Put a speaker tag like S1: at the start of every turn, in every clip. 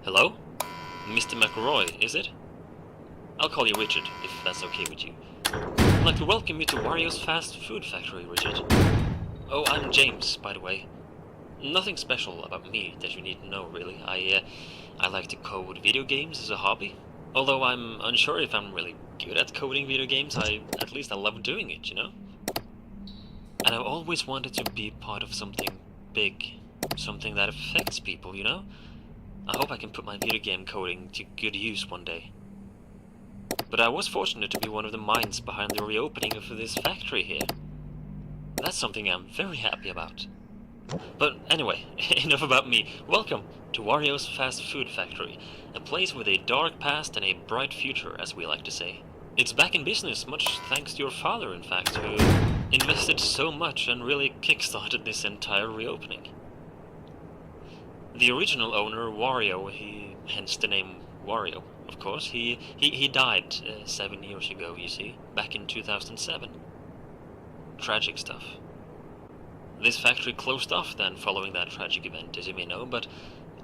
S1: Hello? Mr. McRoy, is it? I'll call you Richard, if that's okay with you. I'd like to welcome you to Wario's fast food factory, Richard. Oh, I'm James, by the way. Nothing special about me that you need to know, really. I like to code video games as a hobby. Although I'm unsure if I'm really good at coding video games, at least I love doing it, you know? And I've always wanted to be part of something big. Something that affects people, you know? I hope I can put my video game coding to good use one day. But I was fortunate to be one of the minds behind the reopening of this factory here. That's something I'm very happy about. But anyway, enough about me. Welcome to Wario's Fast Food Factory, a place with a dark past and a bright future, as we like to say. It's back in business, much thanks to your father, in fact, who invested so much and really kickstarted this entire reopening. The original owner, Wario, hence the name Wario, of course, he died 7 years ago, you see, back in 2007. Tragic stuff. This factory closed off then following that tragic event, as you may know, but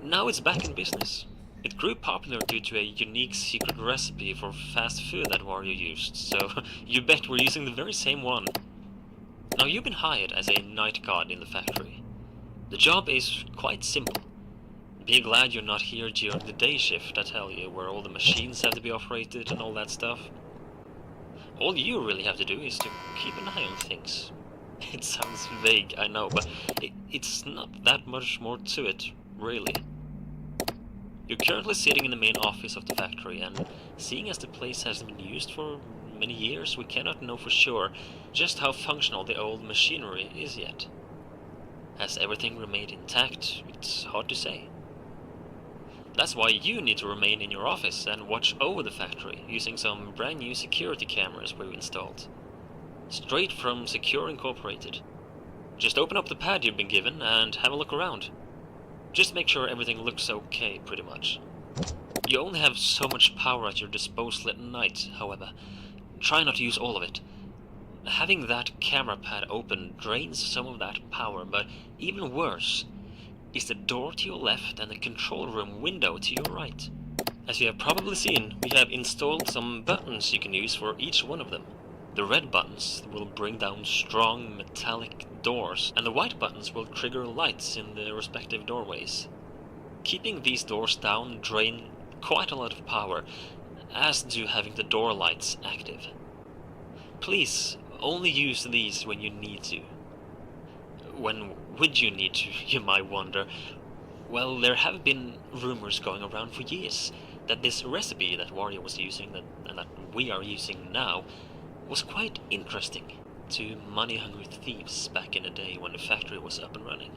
S1: now it's back in business. It grew popular due to a unique secret recipe for fast food that Wario used, so you bet we're using the very same one. Now, you've been hired as a night guard in the factory. The job is quite simple. Be glad you're not here during the day shift, I tell you, where all the machines have to be operated and all that stuff. All you really have to do is to keep an eye on things. It sounds vague, I know, but it's not that much more to it, really. You're currently sitting in the main office of the factory, and seeing as the place hasn't been used for many years, we cannot know for sure just how functional the old machinery is yet. Has everything remained intact? It's hard to say. That's why you need to remain in your office and watch over the factory, using some brand new security cameras we've installed. Straight from Secure Incorporated. Just open up the pad you've been given and have a look around. Just make sure everything looks okay, pretty much. You only have so much power at your disposal at night, however. Try not to use all of it. Having that camera pad open drains some of that power, but even worse is the door to your left and the control room window to your right. As you have probably seen, we have installed some buttons you can use for each one of them. The red buttons will bring down strong metallic doors, and the white buttons will trigger lights in the respective doorways. Keeping these doors down drain quite a lot of power, as do having the door lights active. Please, only use these when you need to. When would you need to, you might wonder? Well, there have been rumors going around for years that this recipe that Wario was using, and that we are using now, was quite interesting to money-hungry thieves back in the day when the factory was up and running.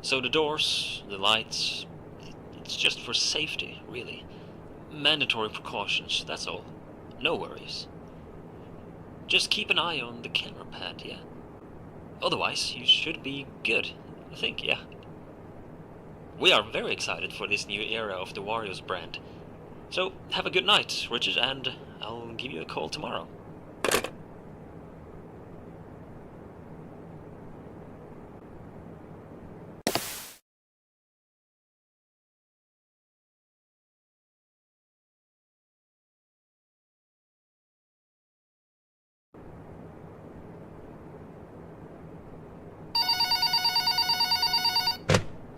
S1: So the doors, the lights, it's just for safety, really. Mandatory precautions, that's all. No worries. Just keep an eye on the camera pad, yeah? Otherwise, you should be good, I think, yeah. We are very excited for this new era of the Wario's brand. So, have a good night, Richard, and I'll give you a call tomorrow.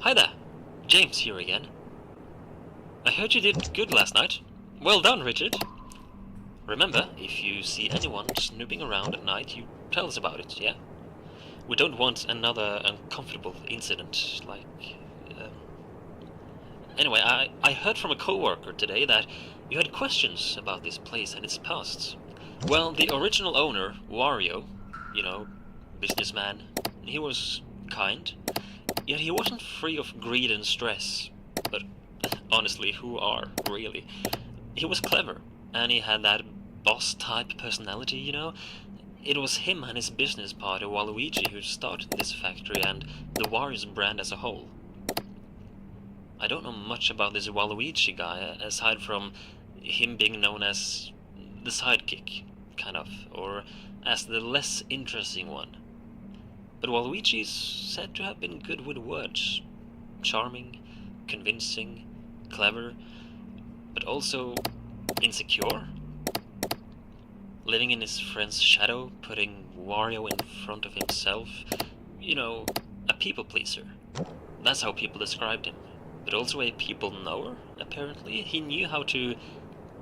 S1: Hi there, James here again. I heard you did good last night. Well done, Richard. Remember, if you see anyone snooping around at night, you tell us about it, yeah? We don't want another uncomfortable incident, like... Anyway, I heard from a coworker today that you had questions about this place and its past. Well, the original owner, Wario, you know, businessman, he was kind, yet he wasn't free of greed and stress. But honestly, who are, really? He was clever, and he had that boss-type personality, you know? It was him and his business partner, Waluigi, who started this factory and the Wario's brand as a whole. I don't know much about this Waluigi guy, aside from him being known as the sidekick, kind of, or as the less interesting one. But Waluigi is said to have been good with words. Charming, convincing, clever, but also insecure. Living in his friend's shadow, putting Wario in front of himself. You know, a people pleaser. That's how people described him. But also a people knower, apparently. He knew how to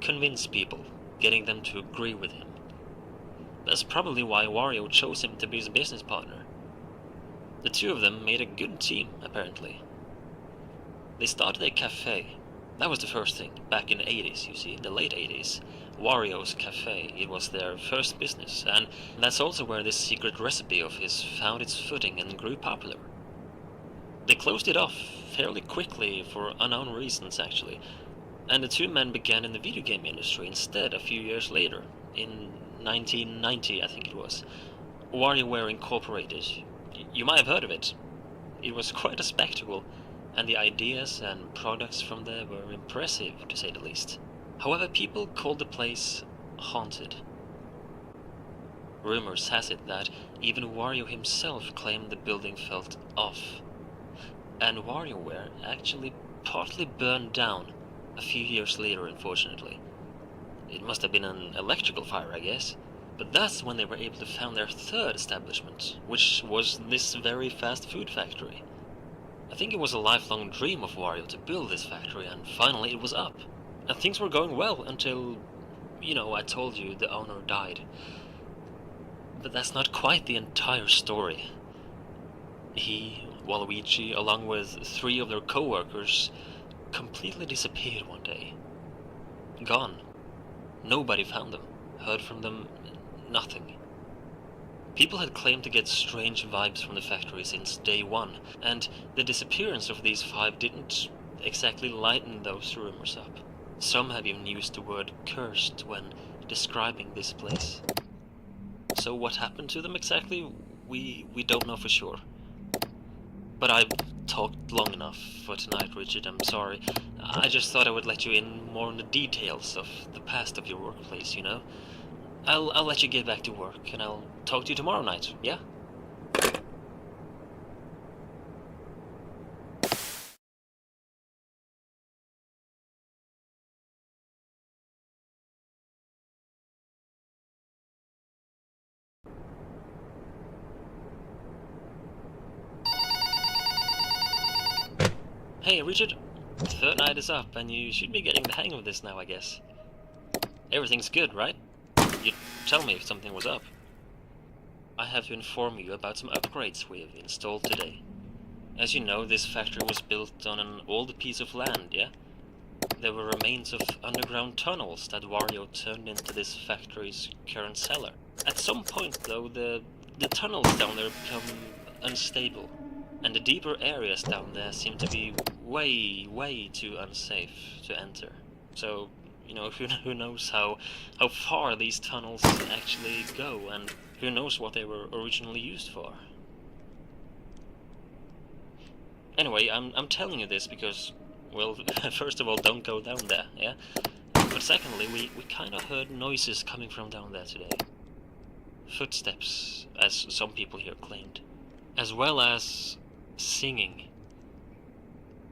S1: convince people, getting them to agree with him. That's probably why Wario chose him to be his business partner. The two of them made a good team, apparently. They started a cafe. That was the first thing, back in the 80s, you see, the late 80s. Wario's Cafe, it was their first business, and that's also where this secret recipe of his found its footing and grew popular. They closed it off fairly quickly for unknown reasons, actually, and the two men began in the video game industry instead a few years later, in 1990, I think it was. WarioWare Incorporated. You might have heard of it. It was quite a spectacle, and the ideas and products from there were impressive, to say the least. However, people called the place haunted. Rumors has it that even Wario himself claimed the building felt off, and WarioWare actually partly burned down a few years later, unfortunately. It must have been an electrical fire, I guess. But that's when they were able to found their third establishment, which was this very fast food factory. I think it was a lifelong dream of Wario to build this factory, and finally it was up. And things were going well until, I told you the owner died. But that's not quite the entire story. He, Waluigi, along with 3 of their co-workers, completely disappeared one day. Gone. Nobody found them, heard from them, nothing. People had claimed to get strange vibes from the factory since day one, and the disappearance of these 5 didn't exactly lighten those rumors up. Some have even used the word cursed when describing this place. So what happened to them exactly, we don't know for sure. But I've talked long enough for tonight, Richard, I'm sorry. I just thought I would let you in more on the details of the past of your workplace, I'll let you get back to work, and I'll talk to you tomorrow night, yeah? Hey, Richard. Third night is up, and you should be getting the hang of this now, I guess. Everything's good, right? You'd tell me if something was up. I have to inform you about some upgrades we've installed today. As you know, this factory was built on an old piece of land, yeah? There were remains of underground tunnels that Wario turned into this factory's current cellar. At some point, though, the tunnels down there become unstable, and the deeper areas down there seem to be way too unsafe to enter. So, who knows how far these tunnels actually go, and who knows what they were originally used for. Anyway, I'm telling you this because, well, first of all, don't go down there, yeah? But secondly, we kind of heard noises coming from down there today. Footsteps, as some people here claimed. As well as singing.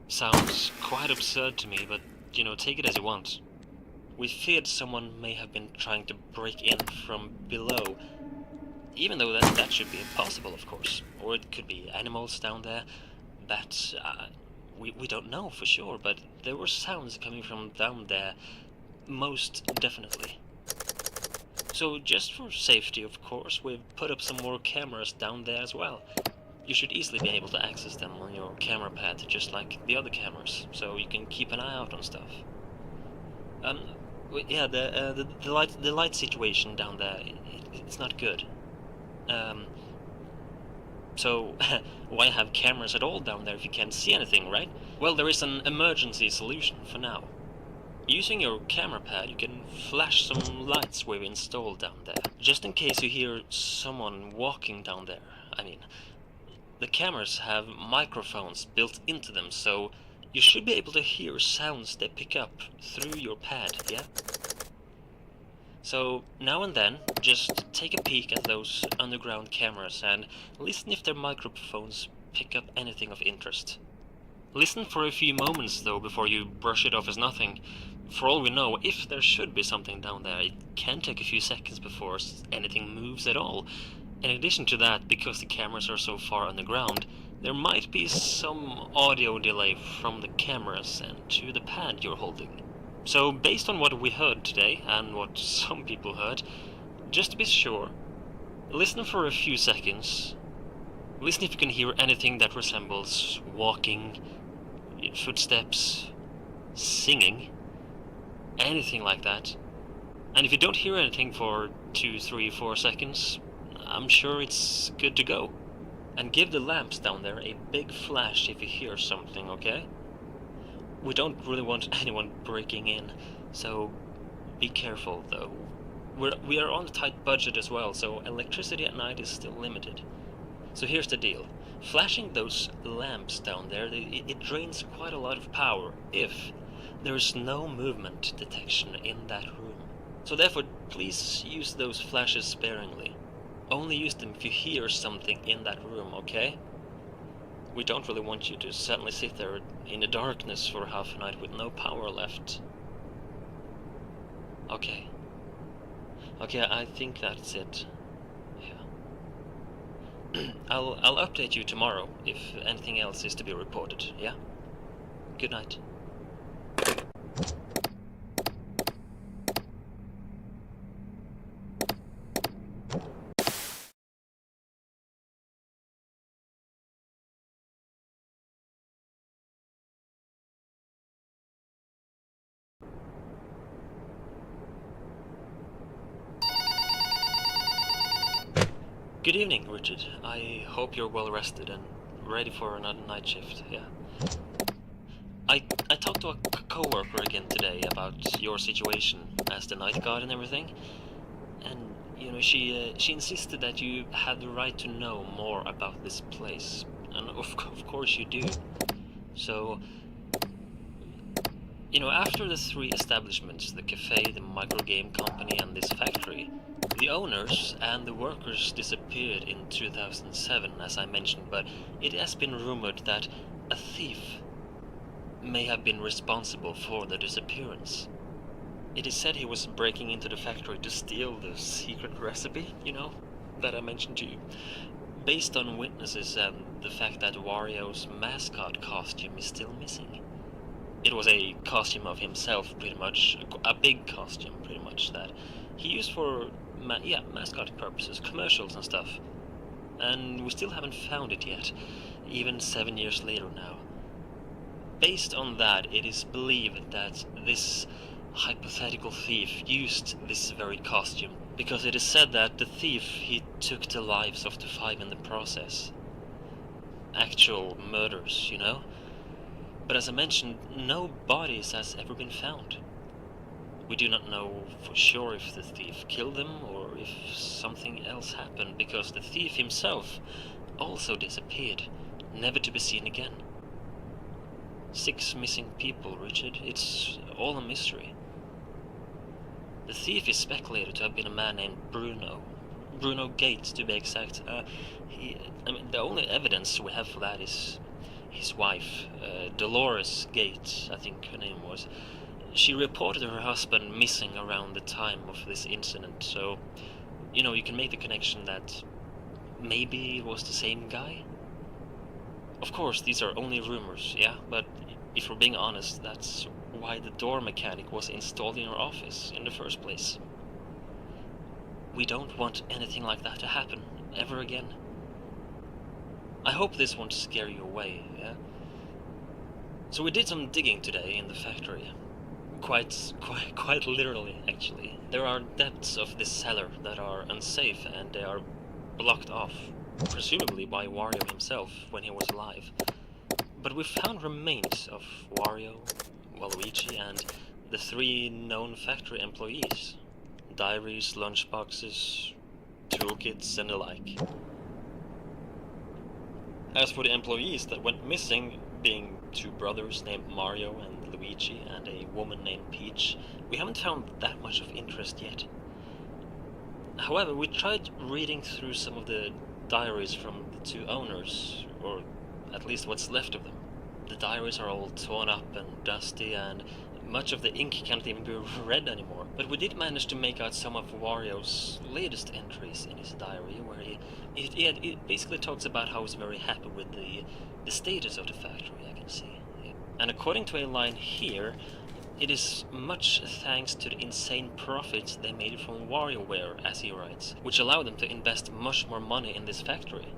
S1: Sounds quite absurd to me, but, take it as you want. We feared someone may have been trying to break in from below, even though that should be impossible, of course. Or it could be animals down there. That, we don't know for sure, but there were sounds coming from down there, most definitely. So just for safety, of course, we've put up some more cameras down there as well. You should easily be able to access them on your camera pad, just like the other cameras, so you can keep an eye out on stuff. Yeah, the light situation down there, it's not good. So why have cameras at all down there if you can't see anything, right? Well, there is an emergency solution for now. Using your camera pad, you can flash some lights we've installed down there, just in case you hear someone walking down there. I mean, the cameras have microphones built into them, so you should be able to hear sounds they pick up through your pad, yeah? So, now and then, just take a peek at those underground cameras and listen if their microphones pick up anything of interest. Listen for a few moments though before you brush it off as nothing. For all we know, if there should be something down there, it can take a few seconds before anything moves at all. In addition to that, because the cameras are so far underground, there might be some audio delay from the cameras and to the pad you're holding. So based on what we heard today, and what some people heard, just to be sure, listen for a few seconds. Listen if you can hear anything that resembles walking, footsteps, singing, anything like that. And if you don't hear anything for 2, 3, 4 seconds, I'm sure it's good to go. And give the lamps down there a big flash if you hear something, okay? We don't really want anyone breaking in, so be careful though. We are on a tight budget as well, so electricity at night is still limited. So here's the deal. Flashing those lamps down there, it drains quite a lot of power if there's no movement detection in that room. So therefore, please use those flashes sparingly. Only use them if you hear something in that room, okay? We don't really want you to suddenly sit there in the darkness for half a night with no power left. Okay. Okay, I think that's it. Yeah. I'll update you tomorrow if anything else is to be reported, yeah? Good night. Good evening, Richard. I hope you're well rested and ready for another night shift, yeah. I talked to a co-worker again today about your situation as the night guard and everything, and you know she insisted that you had the right to know more about this place, and of course you do. So, you know, after the 3 establishments, the cafe, the microgame company, and this factory, the owners and the workers disappeared in 2007, as I mentioned, but it has been rumored that a thief may have been responsible for the disappearance. It is said he was breaking into the factory to steal the secret recipe, you know, that I mentioned to you. Based on witnesses and the fact that Wario's mascot costume is still missing. It was a costume of himself, pretty much, a big costume, pretty much, that he used for, mascot purposes, commercials and stuff. And we still haven't found it yet, even 7 years later now. Based on that, it is believed that this hypothetical thief used this very costume, because it is said that the thief, he took the lives of the 5 in the process. Actual murders, you know? But as I mentioned, no bodies has ever been found. We do not know for sure if the thief killed them or if something else happened, because the thief himself also disappeared, never to be seen again. 6 missing people, Richard. It's all a mystery. The thief is speculated to have been a man named Bruno. Bruno Gates, to be exact. The only evidence we have for that is his wife, Dolores Gates, I think her name was. She reported her husband missing around the time of this incident, so, you know, you can make the connection that maybe it was the same guy? Of course, these are only rumors, yeah, but if we're being honest, that's why the door mechanic was installed in our office in the first place. We don't want anything like that to happen, ever again. I hope this won't scare you away, yeah? So we did some digging today in the factory. Quite literally, actually. There are depths of this cellar that are unsafe and they are blocked off, presumably by Wario himself when he was alive. But we found remains of Wario, Waluigi, and the 3 known factory employees. Diaries, lunchboxes, toolkits, and the like. As for the employees that went missing, being 2 brothers named Mario and Luigi and a woman named Peach, we haven't found that much of interest yet. However, we tried reading through some of the diaries from the 2 owners, or at least what's left of them. The diaries are all torn up and dusty, and much of the ink can't even be read anymore. But we did manage to make out some of Wario's latest entries in his diary, where he basically talks about how he's very happy with the status of the factory, I can see. Yeah. And according to a line here, it is much thanks to the insane profits they made from WarioWare, as he writes, which allowed them to invest much more money in this factory.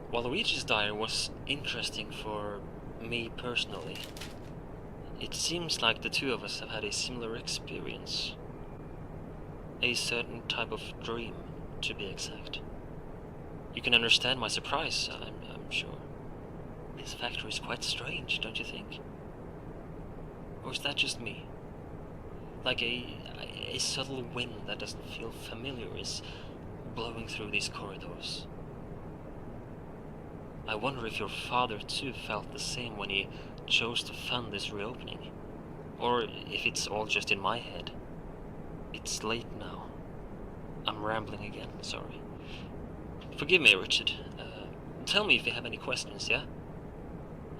S1: While Luigi's diary was interesting for me personally, it seems like the two of us have had a similar experience. A certain type of dream, to be exact. You can understand my surprise, I'm sure. This factory is quite strange, don't you think? Or is that just me? Like a subtle wind that doesn't feel familiar is blowing through these corridors. I wonder if your father too felt the same when he chose to fund this reopening. Or if it's all just in my head. It's late now. I'm rambling again, sorry. Forgive me, Richard. Tell me if you have any questions, yeah?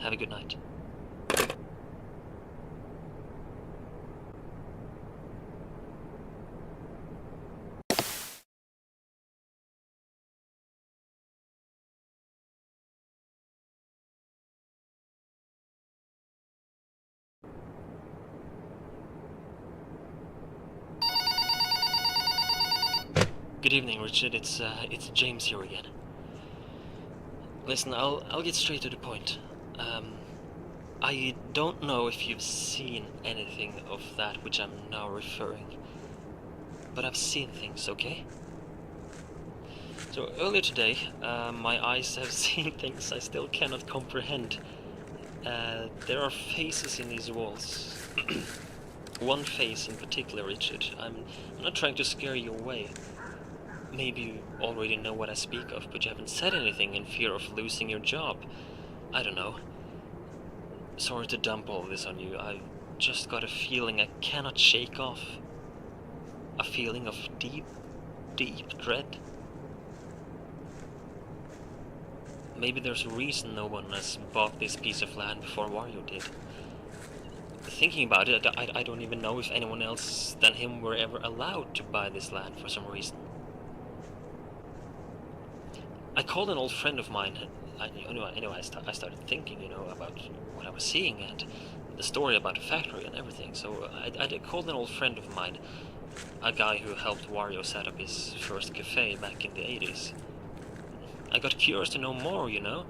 S1: Have a good night. Good evening, Richard. It's James here again. Listen, I'll get straight to the point. I don't know if you've seen anything of that which I'm now referring, but I've seen things, okay? So earlier today, my eyes have seen things I still cannot comprehend. There are faces in these walls. One face in particular, Richard. I'm not trying to scare you away. Maybe you already know what I speak of, but you haven't said anything in fear of losing your job. I don't know. Sorry to dump all this on you. I've just got a feeling I cannot shake off. A feeling of deep, deep dread. Maybe there's a reason no one has bought this piece of land before Wario did. Thinking about it, I don't even know if anyone else than him were ever allowed to buy this land for some reason. I called an old friend of mine. I started thinking, about what I was seeing and the story about the factory and everything. So I called an old friend of mine, a guy who helped Wario set up his first cafe back in the 80s. I got curious to know more, the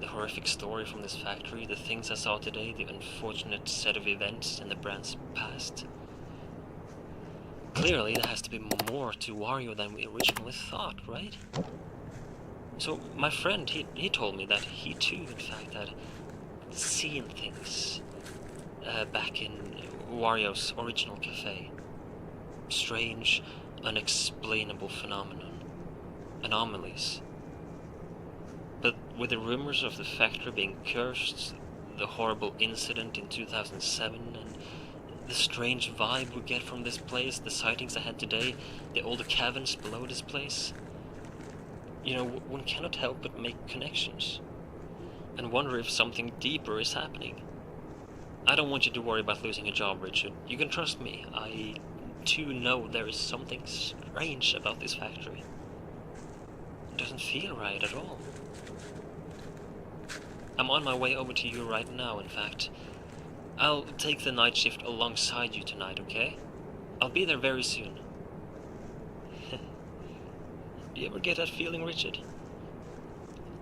S1: horrific story from this factory, the things I saw today, the unfortunate set of events in the brand's past. Clearly, there has to be more to Wario than we originally thought, right? So my friend, he told me that he too, in fact, had seen things back in Wario's original cafe. Strange, unexplainable anomalies. But with the rumors of the factory being cursed, the horrible incident in 2007, and the strange vibe we get from this place, the sightings I had today, the old caverns below this place, one cannot help but make connections and wonder if something deeper is happening. I don't want you to worry about losing a job, Richard. You can trust me. I too know there is something strange about this factory. It doesn't feel right at all. I'm on my way over to you right now, in fact. I'll take the night shift alongside you tonight, okay? I'll be there very soon. Do you ever get that feeling, Richard?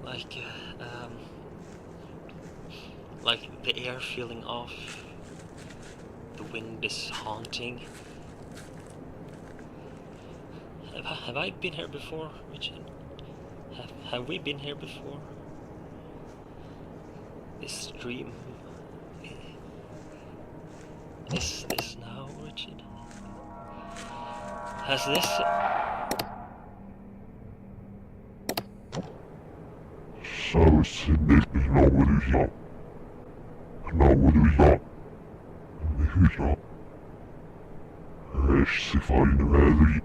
S1: Like the air feeling off, the wind is haunting. Have I been here before, Richard? Have we been here before? This dream... Is this now, Richard? Has this...
S2: So sinnig náður já, þessi fæni veðri,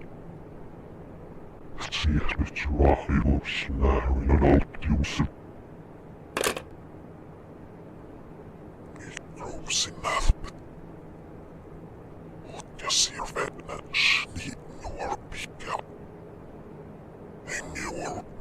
S2: sérnut svahir og snarinn allt júsum.
S3: sinä ja sirvenä nuorpika. Hengi nuorpika.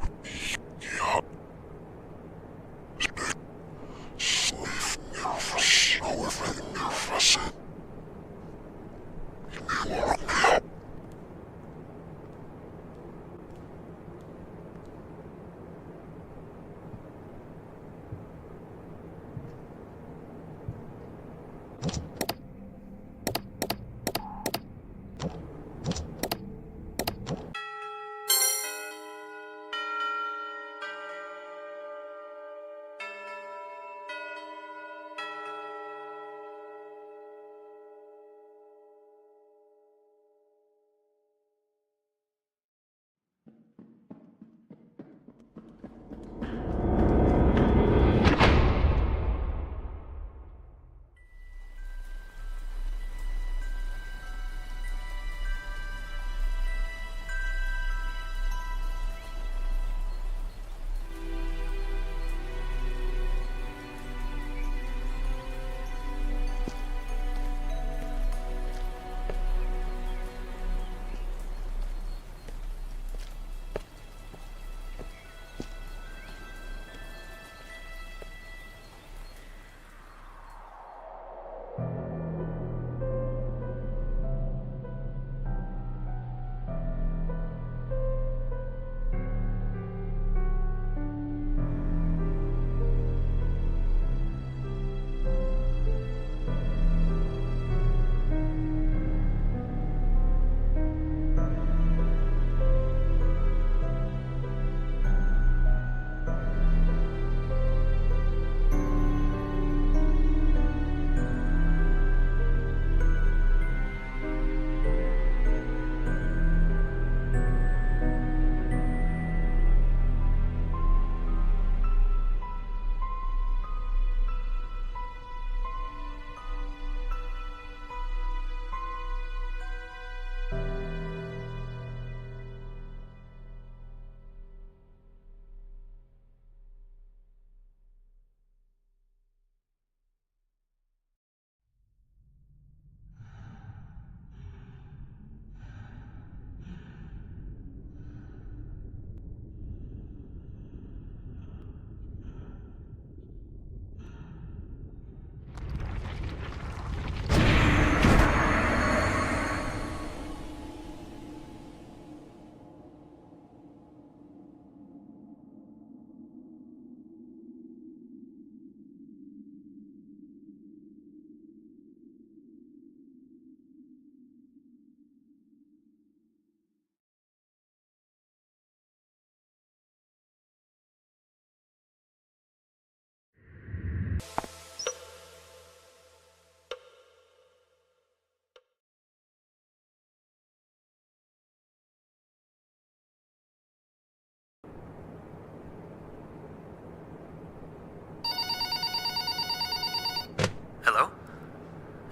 S1: Hello?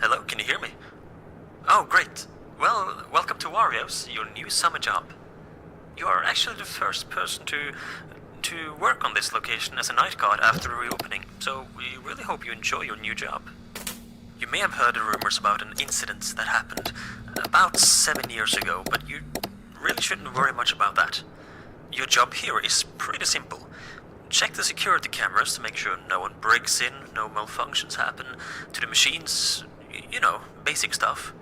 S1: Hello, can you hear me? Oh, great. Well, welcome to Wario's, your new summer job. You are actually the first person to work on this location as a night guard after the reopening, so we really hope you enjoy your new job. You may have heard the rumors about an incident that happened about 7 years ago, but you really shouldn't worry much about that. Your job here is pretty simple. Check the security cameras to make sure no one breaks in, no malfunctions happen to the machines, you know, basic stuff.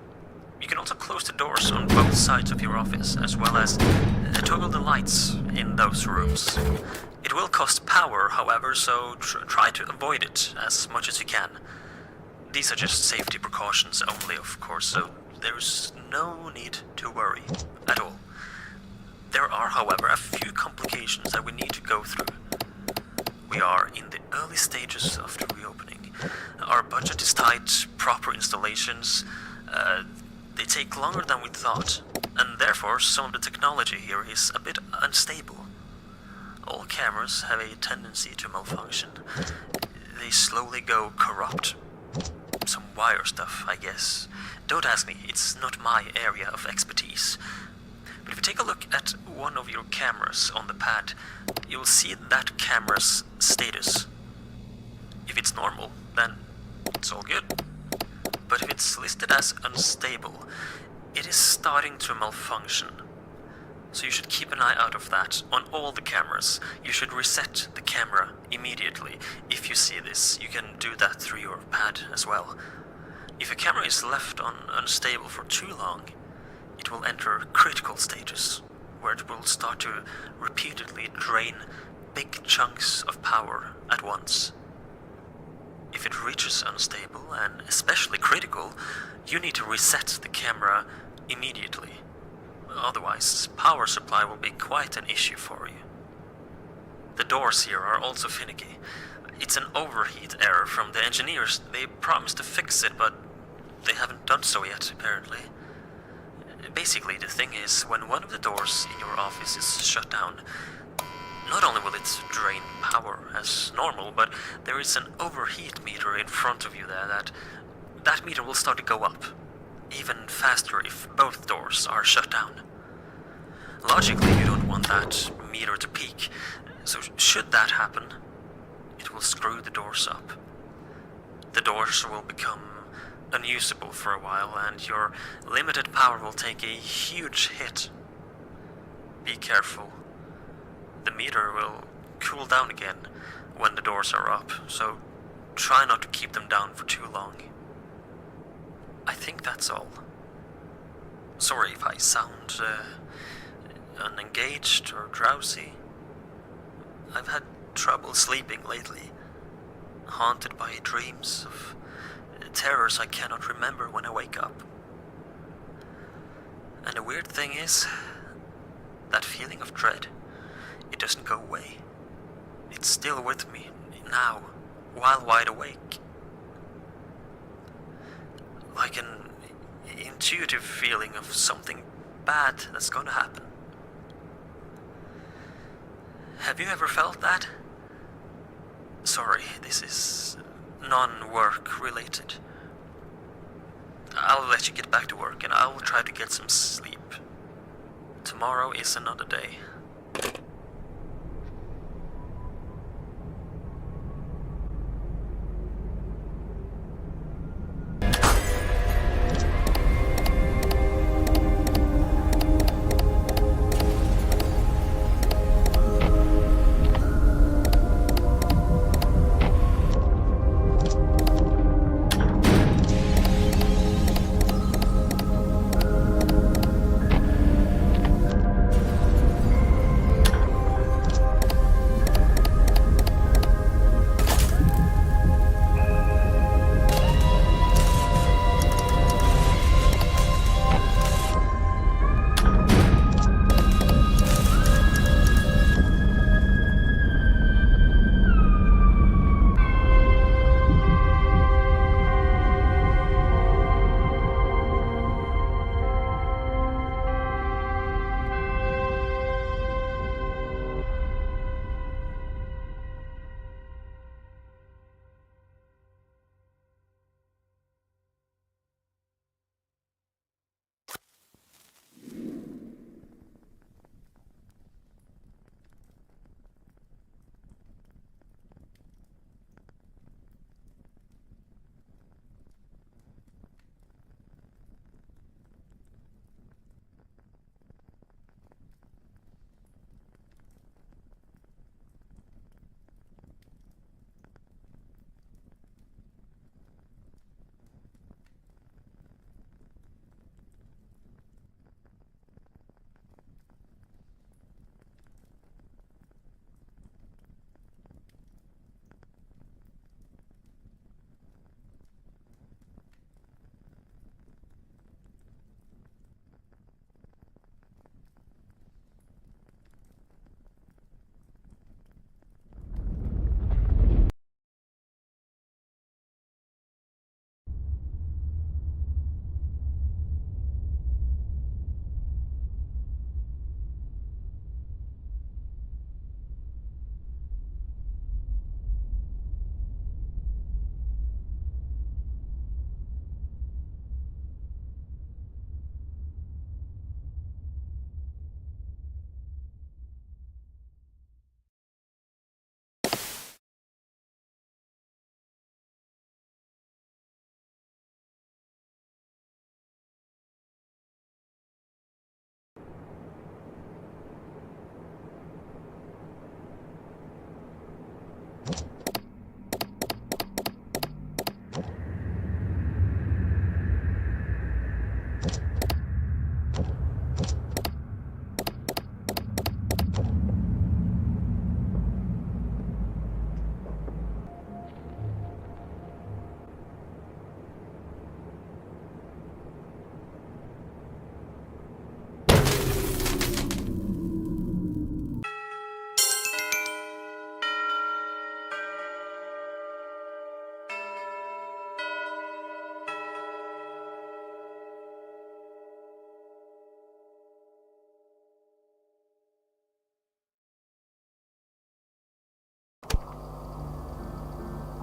S1: You can also close the doors on both sides of your office, as well as toggle the lights in those rooms. It will cost power, however, so try to avoid it as much as you can. These are just safety precautions only, of course, so there's no need to worry at all. There are, however, a few complications that we need to go through. We are in the early stages of the reopening. Our budget is tight, proper installations, they take longer than we thought, and therefore some of the technology here is a bit unstable. All cameras have a tendency to malfunction. They slowly go corrupt. Some wire stuff, I guess. Don't ask me, it's not my area of expertise. But if you take a look at one of your cameras on the pad, you'll see that camera's status. If it's normal, then it's all good. but if it's listed as unstable, it is starting to malfunction. So you should keep an eye out of that on all the cameras. You should reset the camera immediately. If you see this, you can do that through your pad as well. If a camera is left on unstable for too long, it will enter critical stages, where it will start to repeatedly drain big chunks of power at once. If it reaches unstable, and especially critical, you need to reset the camera immediately. Otherwise, power supply will be quite an issue for you. The doors here are also finicky. It's an overheat error from the engineers. They promised to fix it, but they haven't done so yet, apparently. Basically, the thing is, when one of the doors in your office is shut down, not only will it drain power as normal, but there is an overheat meter in front of you there that meter will start to go up, even faster if both doors are shut down. Logically, you don't want that meter to peak, so should that happen, it will screw the doors up. The doors will become unusable for a while, and your limited power will take a huge hit. Be careful. The meter will cool down again when the doors are up, so try not to keep them down for too long. I think that's all. Sorry if I sound unengaged or drowsy. I've had trouble sleeping lately, haunted by dreams of terrors I cannot remember when I wake up. And the weird thing is, that feeling of dread, it doesn't go away. It's still with me now, while wide awake. Like an intuitive feeling of something bad that's gonna happen. Have you ever felt that? Sorry, this is non-work related. I'll let you get back to work and I'll try to get some sleep. Tomorrow is another day.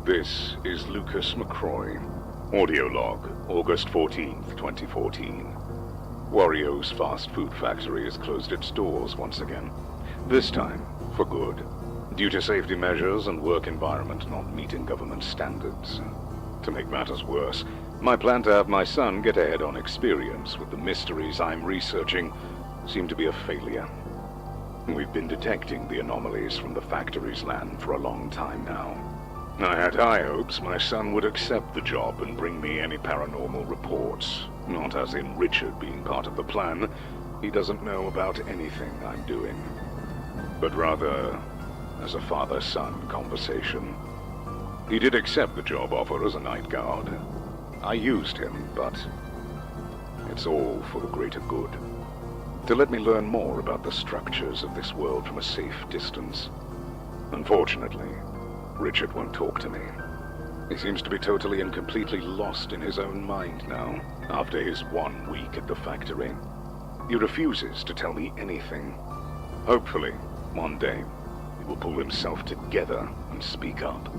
S4: This is Lucas McCroy. Audio log, August 14th, 2014. Wario's fast food factory has closed its doors once again. This time, for good, due to safety measures and work environment not meeting government standards. To make matters worse, my plan to have my son get a head-on experience with the mysteries I'm researching seemed to be a failure. We've been detecting the anomalies from the factory's land for a long time now. I had high hopes my son would accept the job and bring me any paranormal reports. Not as in Richard being part of the plan. He doesn't know about anything I'm doing. But rather, as a father-son conversation. He did accept the job offer as a night guard. I used him, but it's all for the greater good. To let me learn more about the structures of this world from a safe distance. Unfortunately, Richard won't talk to me. He seems to be totally and completely lost in his own mind now, after his 1 week at the factory. He refuses to tell me anything. Hopefully, one day, he will pull himself together and speak up.